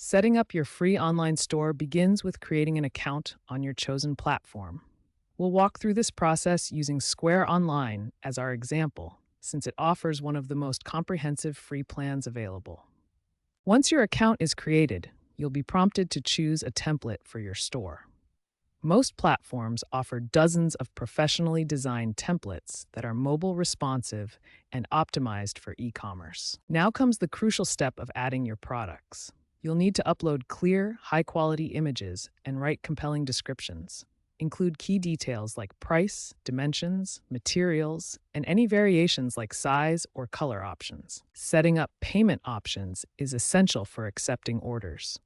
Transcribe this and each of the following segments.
Setting up your free online store begins with creating an account on your chosen platform. We'll walk through this process using Square Online as our example, since it offers one of the most comprehensive free plans available. Once your account is created, you'll be prompted to choose a template for your store. Most platforms offer dozens of professionally designed templates that are mobile responsive and optimized for e-commerce. Now comes the crucial step of adding your products. You'll need to upload clear, high-quality images and write compelling descriptions. Include key details like price, dimensions, materials, and any variations like size or color options. Setting up payment options is essential for accepting orders.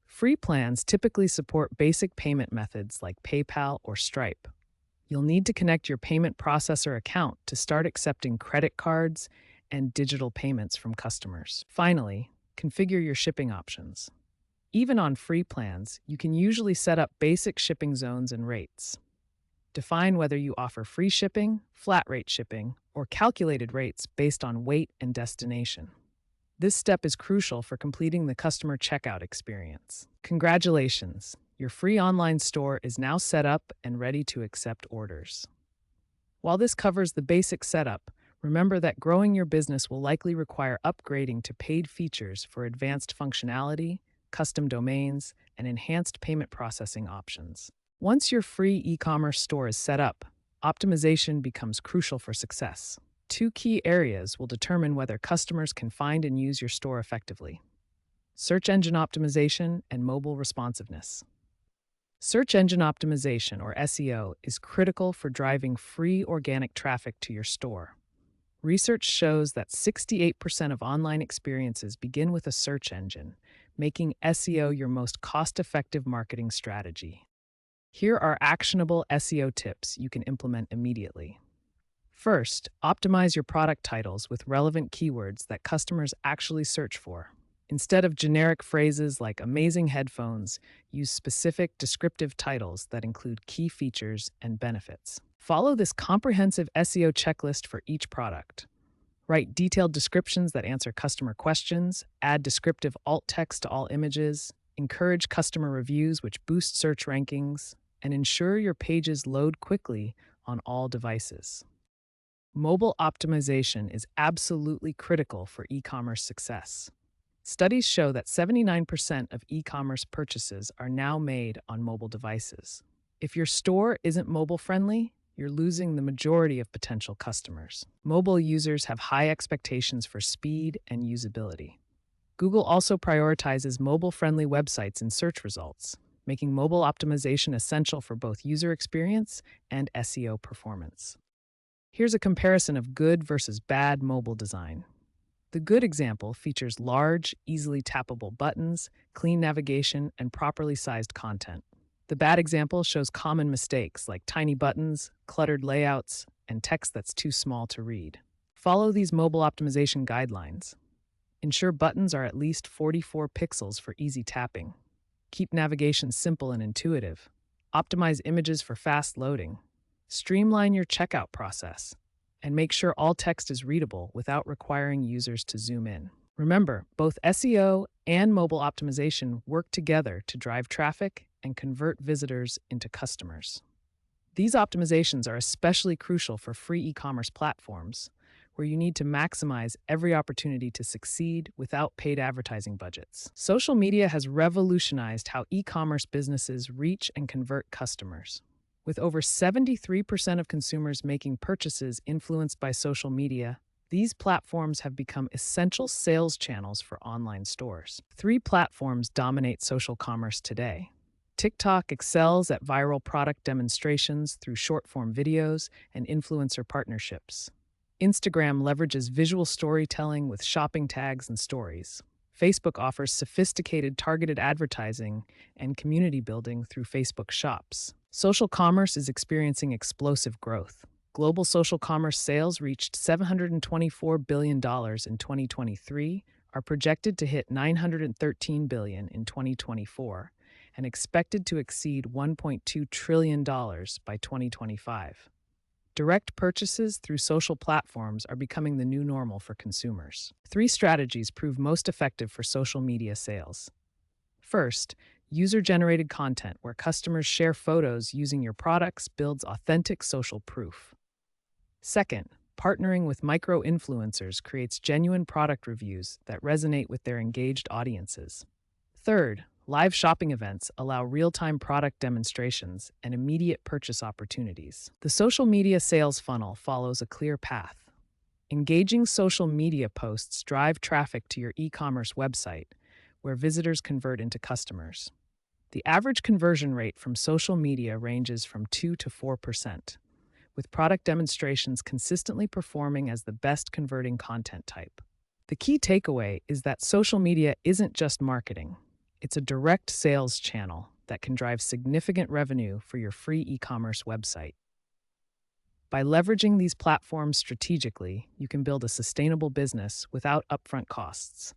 Free plans typically support basic payment methods like PayPal or Stripe. You'll need to connect your payment processor account to start accepting credit cards and digital payments from customers. Finally, configure your shipping options. Even on free plans, you can usually set up basic shipping zones and rates. Define whether you offer free shipping, flat rate shipping, or calculated rates based on weight and destination. This step is crucial for completing the customer checkout experience. Congratulations! Your free online store is now set up and ready to accept orders. While this covers the basic setup, remember that growing your business will likely require upgrading to paid features for advanced functionality, custom domains, and enhanced payment processing options. Once your free e-commerce store is set up, optimization becomes crucial for success. Two key areas will determine whether customers can find and use your store effectively: search engine optimization and mobile responsiveness. Search engine optimization, or SEO, is critical for driving free organic traffic to your store. Research shows that 68% of online experiences begin with a search engine, making SEO your most cost-effective marketing strategy. Here are actionable SEO tips you can implement immediately. First, optimize your product titles with relevant keywords that customers actually search for. Instead of generic phrases like amazing headphones, use specific descriptive titles that include key features and benefits. Follow this comprehensive SEO checklist for each product. Write detailed descriptions that answer customer questions, add descriptive alt text to all images, encourage customer reviews which boost search rankings, and ensure your pages load quickly on all devices. Mobile optimization is absolutely critical for e-commerce success. Studies show that 79% of e-commerce purchases are now made on mobile devices. If your store isn't mobile-friendly, you're losing the majority of potential customers. Mobile users have high expectations for speed and usability. Google also prioritizes mobile-friendly websites in search results, making mobile optimization essential for both user experience and SEO performance. Here's a comparison of good versus bad mobile design. The good example features large, easily tappable buttons, clean navigation, and properly sized content. The bad example shows common mistakes like tiny buttons, cluttered layouts, and text that's too small to read. Follow these mobile optimization guidelines. Ensure buttons are at least 44 pixels for easy tapping. Keep navigation simple and intuitive. Optimize images for fast loading. Streamline your checkout process, and make sure all text is readable without requiring users to zoom in. Remember, both SEO and mobile optimization work together to drive traffic and convert visitors into customers. These optimizations are especially crucial for free e-commerce platforms, where you need to maximize every opportunity to succeed without paid advertising budgets. Social media has revolutionized how e-commerce businesses reach and convert customers. With over 73% of consumers making purchases influenced by social media, these platforms have become essential sales channels for online stores. Three platforms dominate social commerce today. TikTok excels at viral product demonstrations through short-form videos and influencer partnerships. Instagram leverages visual storytelling with shopping tags and stories. Facebook offers sophisticated targeted advertising and community building through Facebook Shops. Social commerce is experiencing explosive growth. Global social commerce sales reached $724 billion in 2023, are projected to hit $913 billion in 2024, and expected to exceed $1.2 trillion by 2025. Direct purchases through social platforms are becoming the new normal for consumers. Three strategies prove most effective for social media sales. First, user-generated content where customers share photos using your products builds authentic social proof. Second, partnering with micro-influencers creates genuine product reviews that resonate with their engaged audiences. Third, live shopping events allow real-time product demonstrations and immediate purchase opportunities. The social media sales funnel follows a clear path. Engaging social media posts drive traffic to your e-commerce website, where visitors convert into customers. The average conversion rate from social media ranges from 2 to 4%, with product demonstrations consistently performing as the best converting content type. The key takeaway is that social media isn't just marketing. It's a direct sales channel that can drive significant revenue for your free e-commerce website. By leveraging these platforms strategically, you can build a sustainable business without upfront costs.